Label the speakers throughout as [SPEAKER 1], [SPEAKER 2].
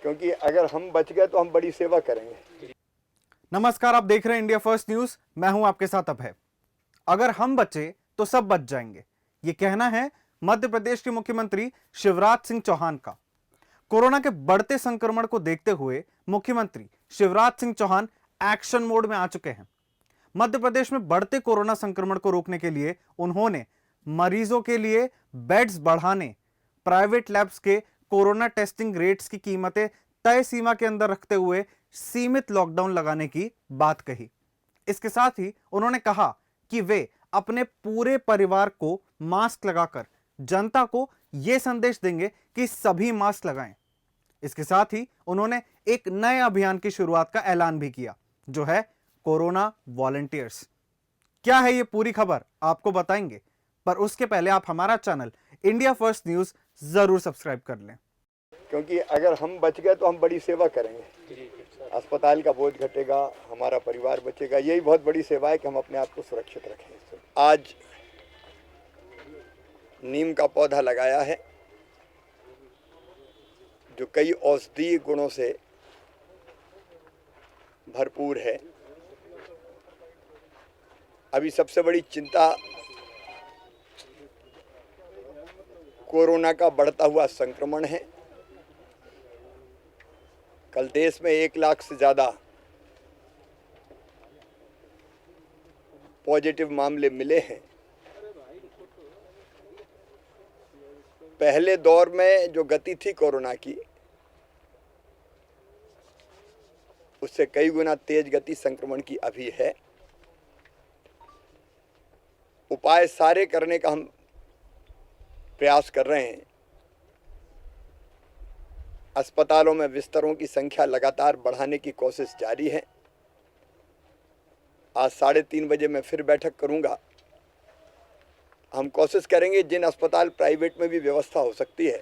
[SPEAKER 1] क्योंकि अगर हम बच गए तो हम बड़ी सेवा करेंगे।
[SPEAKER 2] नमस्कार, आप देख रहे हैं इंडिया फर्स्ट न्यूज। मैं हूं आपके साथ अभय। अगर हम बचे तो सब बच जाएंगे, ये कहना है मध्य प्रदेश के मुख्यमंत्री शिवराज सिंह चौहान का। कोरोना के बढ़ते संक्रमण को देखते हुए मुख्यमंत्री शिवराज सिंह चौहान एक्शन मोड में आ चुके हैं। मध्य प्रदेश में बढ़ते कोरोना संक्रमण को रोकने के लिए उन्होंने मरीजों के लिए बेड्स बढ़ाने, प्राइवेट लैब्स के कोरोना टेस्टिंग रेट्स की कीमतें तय सीमा के अंदर रखते हुए सीमित लॉकडाउन लगाने की बात कही। इसके साथ ही उन्होंने कहा कि वे अपने पूरे परिवार को मास्क लगाकर जनता को यह संदेश देंगे कि सभी मास्क लगाएं। इसके साथ ही उन्होंने एक नए अभियान की शुरुआत का ऐलान भी किया, जो है कोरोना वॉलंटियर्स। क्या है ये पूरी खबर आपको बताएंगे, पर उसके पहले आप हमारा चैनल इंडिया फर्स्ट न्यूज जरूर सब्सक्राइब कर लें।
[SPEAKER 1] क्योंकि अगर हम बच गए तो हम बड़ी सेवा करेंगे। अस्पताल का बोझ घटेगा, हमारा परिवार बचेगा। यही बहुत बड़ी सेवा है कि हम अपने आप को सुरक्षित रखें। आज नीम का पौधा लगाया है जो कई औषधीय गुणों से भरपूर है। अभी सबसे बड़ी चिंता कोरोना का बढ़ता हुआ संक्रमण है। कल देश में 1 लाख से ज़्यादा पॉजिटिव मामले मिले हैं। पहले दौर में जो गति थी कोरोना की, उससे कई गुना तेज गति संक्रमण की अभी है। उपाय सारे करने का हम प्रयास कर रहे हैं। अस्पतालों में बिस्तरों की संख्या लगातार बढ़ाने की कोशिश जारी है। आज 3:30 बजे मैं फिर बैठक करूंगा। हम कोशिश करेंगे जिन अस्पताल प्राइवेट में भी व्यवस्था हो सकती है,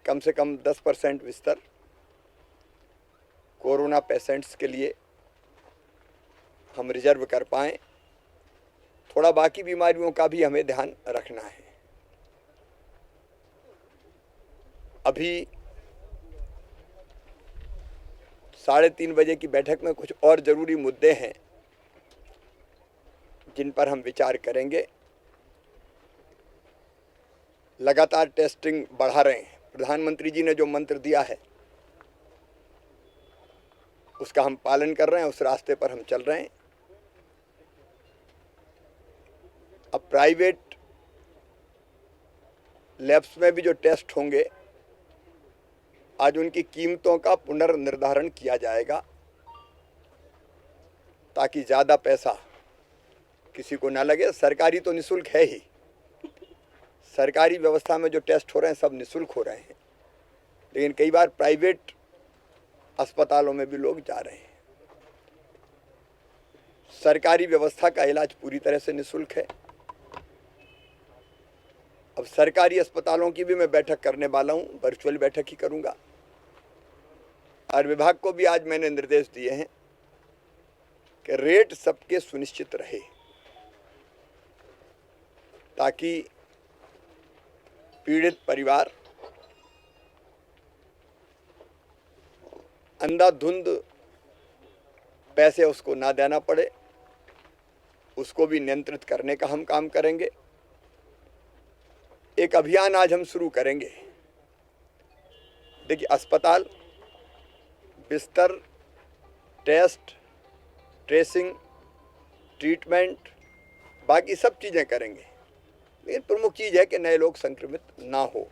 [SPEAKER 1] कम से कम 10% बिस्तर कोरोना पेशेंट्स के लिए हम रिजर्व कर पाएं। थोड़ा बाकी बीमारियों का भी हमें ध्यान रखना है। अभी 3:30 बजे की बैठक में कुछ और ज़रूरी मुद्दे हैं जिन पर हम विचार करेंगे। लगातार टेस्टिंग बढ़ा रहे हैं। प्रधानमंत्री जी ने जो मंत्र दिया है उसका हम पालन कर रहे हैं, उस रास्ते पर हम चल रहे हैं। अब प्राइवेट लैब्स में भी जो टेस्ट होंगे, आज उनकी कीमतों का पुनर्निर्धारण किया जाएगा ताकि ज़्यादा पैसा किसी को ना लगे। सरकारी तो निःशुल्क है ही। सरकारी व्यवस्था में जो टेस्ट हो रहे हैं सब निःशुल्क हो रहे हैं, लेकिन कई बार प्राइवेट अस्पतालों में भी लोग जा रहे हैं। सरकारी व्यवस्था का इलाज पूरी तरह से निःशुल्क है। अब सरकारी अस्पतालों की भी मैं बैठक करने वाला हूं, वर्चुअल बैठक ही करूंगा। और विभाग को भी आज मैंने निर्देश दिए हैं कि रेट सबके सुनिश्चित रहे, ताकि पीड़ित परिवार अंधाधुंध पैसे उसको ना देना पड़े। उसको भी नियंत्रित करने का हम काम करेंगे। एक अभियान आज हम शुरू करेंगे। देखिए, अस्पताल, बिस्तर, टेस्ट, ट्रेसिंग, ट्रीटमेंट, बाकी सब चीज़ें करेंगे, लेकिन प्रमुख चीज़ है कि नए लोग संक्रमित ना हो।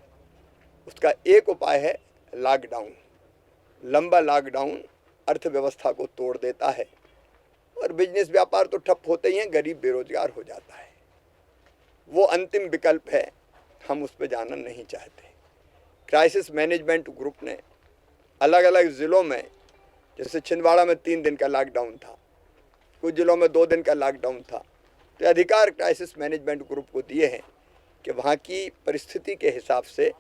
[SPEAKER 1] उसका एक उपाय है लॉकडाउन। लंबा लॉकडाउन अर्थव्यवस्था को तोड़ देता है और बिजनेस व्यापार तो ठप होते ही हैं, गरीब बेरोजगार हो जाता है। वो अंतिम विकल्प है, हम उस पर जाना नहीं चाहते। क्राइसिस मैनेजमेंट ग्रुप ने अलग अलग ज़िलों में, जैसे छिंदवाड़ा में 3 दिन का लॉकडाउन था, कुछ ज़िलों में 2 दिन का लॉकडाउन था, तो अधिकार क्राइसिस मैनेजमेंट ग्रुप को दिए हैं कि वहाँ की परिस्थिति के हिसाब से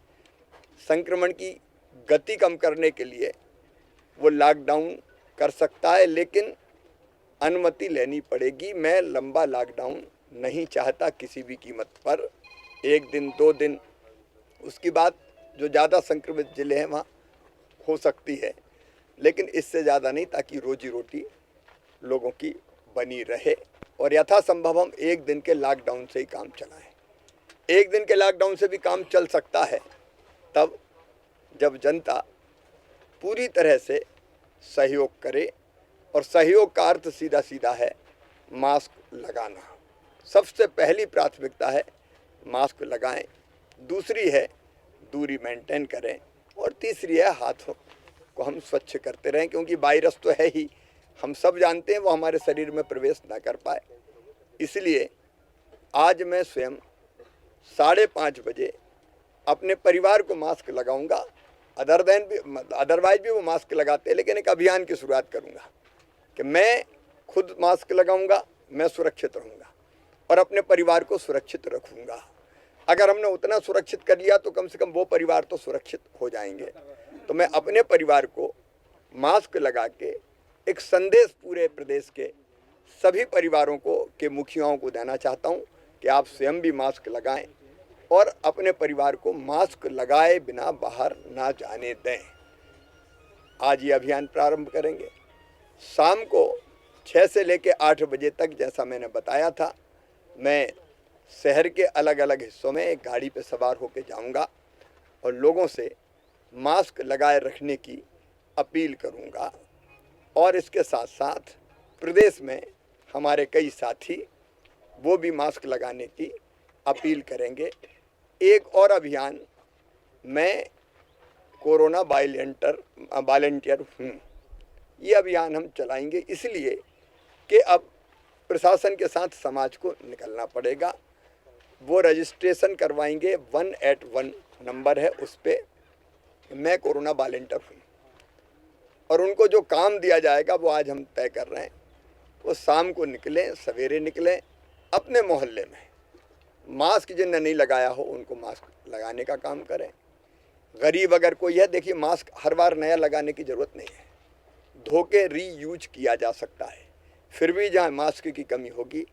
[SPEAKER 1] संक्रमण की गति कम करने के लिए वो लॉकडाउन कर सकता है, लेकिन अनुमति लेनी पड़ेगी। मैं लंबा लॉकडाउन नहीं चाहता किसी भी कीमत पर। 1 दिन 2 दिन, उसकी बात जो ज़्यादा संक्रमित जिले हैं वहाँ हो सकती है, लेकिन इससे ज़्यादा नहीं, ताकि रोजी रोटी लोगों की बनी रहे। और यथासंभव हम एक दिन के लॉकडाउन से ही काम चलाएं। एक दिन के लॉकडाउन से भी काम चल सकता है तब जब जनता पूरी तरह से सहयोग करे, और सहयोग का अर्थ सीधा सीधा है मास्क लगाना। सबसे पहली प्राथमिकता है मास्क लगाएं, दूसरी है दूरी मेंटेन करें, और तीसरी है हाथों को हम स्वच्छ करते रहें, क्योंकि वायरस तो है ही, हम सब जानते हैं, वो हमारे शरीर में प्रवेश ना कर पाए। इसलिए आज मैं स्वयं 5:30 बजे अपने परिवार को मास्क लगाऊंगा। अदरवाइज भी वो मास्क लगाते हैं, लेकिन एक अभियान की शुरुआत करूंगा कि मैं खुद मास्क लगाऊंगा, मैं सुरक्षित रहूंगा और अपने परिवार को सुरक्षित रखूंगा। अगर हमने उतना सुरक्षित कर लिया तो कम से कम वो परिवार तो सुरक्षित हो जाएंगे। तो मैं अपने परिवार को मास्क लगा के एक संदेश पूरे प्रदेश के सभी परिवारों को के मुखियाओं को देना चाहता हूं कि आप स्वयं भी मास्क लगाएं और अपने परिवार को मास्क लगाए बिना बाहर ना जाने दें। आज ये अभियान प्रारंभ करेंगे। शाम को 6 से लेकर 8 बजे तक, जैसा मैंने बताया था, मैं शहर के अलग अलग हिस्सों में एक गाड़ी पर सवार होकर जाऊंगा और लोगों से मास्क लगाए रखने की अपील करूंगा। और इसके साथ साथ प्रदेश में हमारे कई साथी वो भी मास्क लगाने की अपील करेंगे। एक और अभियान, मैं कोरोना वॉलंटियर हूँ, ये अभियान हम चलाएंगे, इसलिए कि अब प्रशासन के साथ समाज को निकलना पड़ेगा। वो रजिस्ट्रेशन करवाएंगे, 181 नंबर है, उस पर मैं कोरोना वॉलंटियर हूँ, और उनको जो काम दिया जाएगा वो आज हम तय कर रहे हैं। वो शाम को निकलें, सवेरे निकलें, अपने मोहल्ले में मास्क जिनने नहीं लगाया हो उनको मास्क लगाने का काम करें। गरीब अगर कोई है, देखिए मास्क हर बार नया लगाने की ज़रूरत नहीं है, धोके रीयूज किया जा सकता है। फिर भी जहाँ मास्क की कमी होगी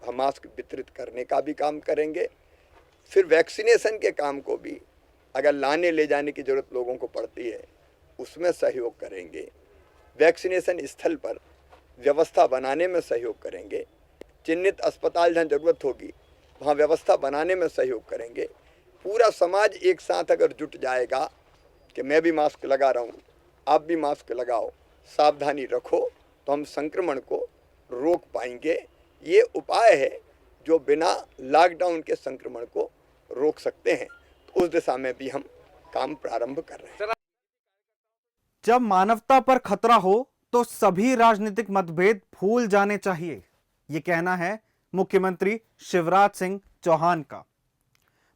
[SPEAKER 1] हम मास्क वितरित करने का भी काम करेंगे। फिर वैक्सीनेशन के काम को भी अगर लाने ले जाने की ज़रूरत लोगों को पड़ती है, उसमें सहयोग करेंगे। वैक्सीनेशन स्थल पर व्यवस्था बनाने में सहयोग करेंगे। चिन्हित अस्पताल जहाँ ज़रूरत होगी वहाँ व्यवस्था बनाने में सहयोग करेंगे। पूरा समाज एक साथ अगर जुट जाएगा कि मैं भी मास्क लगा रहा हूँ, आप भी मास्क लगाओ, सावधानी रखो, तो हम संक्रमण को रोक पाएंगे। ये उपाय है जो बिना लॉकडाउन के संक्रमण को रोक सकते हैं। तो उस दिशा में भी हम काम प्रारंभ कर रहे हैं।
[SPEAKER 2] जब मानवता पर खतरा हो तो सभी राजनीतिक मतभेद भूल जाने चाहिए, ये कहना है मुख्यमंत्री शिवराज सिंह चौहान का।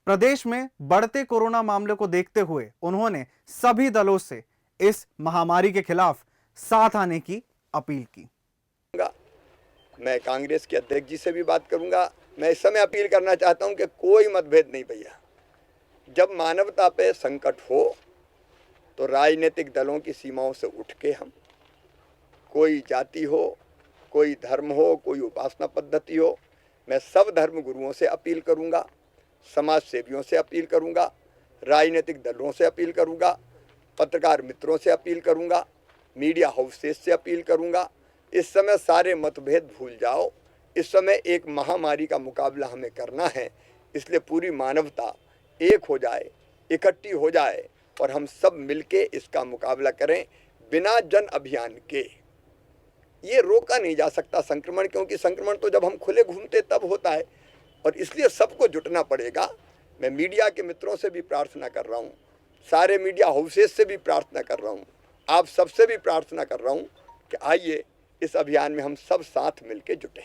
[SPEAKER 2] प्रदेश में बढ़ते कोरोना मामले को देखते हुए उन्होंने सभी दलों से इस महामारी के खिलाफ साथ आने की अपील की।
[SPEAKER 1] मैं कांग्रेस के अध्यक्ष जी से भी बात करूंगा। मैं इस समय अपील करना चाहता हूं कि कोई मतभेद नहीं भैया। जब मानवता पे संकट हो तो राजनीतिक दलों की सीमाओं से उठ के हम, कोई जाति हो, कोई धर्म हो, कोई उपासना पद्धति हो, मैं सब धर्म गुरुओं से अपील करूंगा, समाज सेवियों से अपील करूंगा, राजनीतिक दलों से अपील करूंगा, पत्रकार मित्रों से अपील करूंगा, मीडिया हाउसेस से अपील करूंगा। इस समय सारे मतभेद भूल जाओ। इस समय एक महामारी का मुकाबला हमें करना है, इसलिए पूरी मानवता एक हो जाए, इकट्ठी हो जाए और हम सब मिलके इसका मुकाबला करें। बिना जन अभियान के ये रोका नहीं जा सकता संक्रमण, क्योंकि संक्रमण तो जब हम खुले घूमते तब होता है, और इसलिए सबको जुटना पड़ेगा। मैं मीडिया के मित्रों से भी प्रार्थना कर रहा हूँ, सारे मीडिया हाउसेस से भी प्रार्थना कर रहा हूँ, आप सबसे भी प्रार्थना कर रहा हूँ कि आइए इस अभियान में हम सब साथ मिलके जुटें।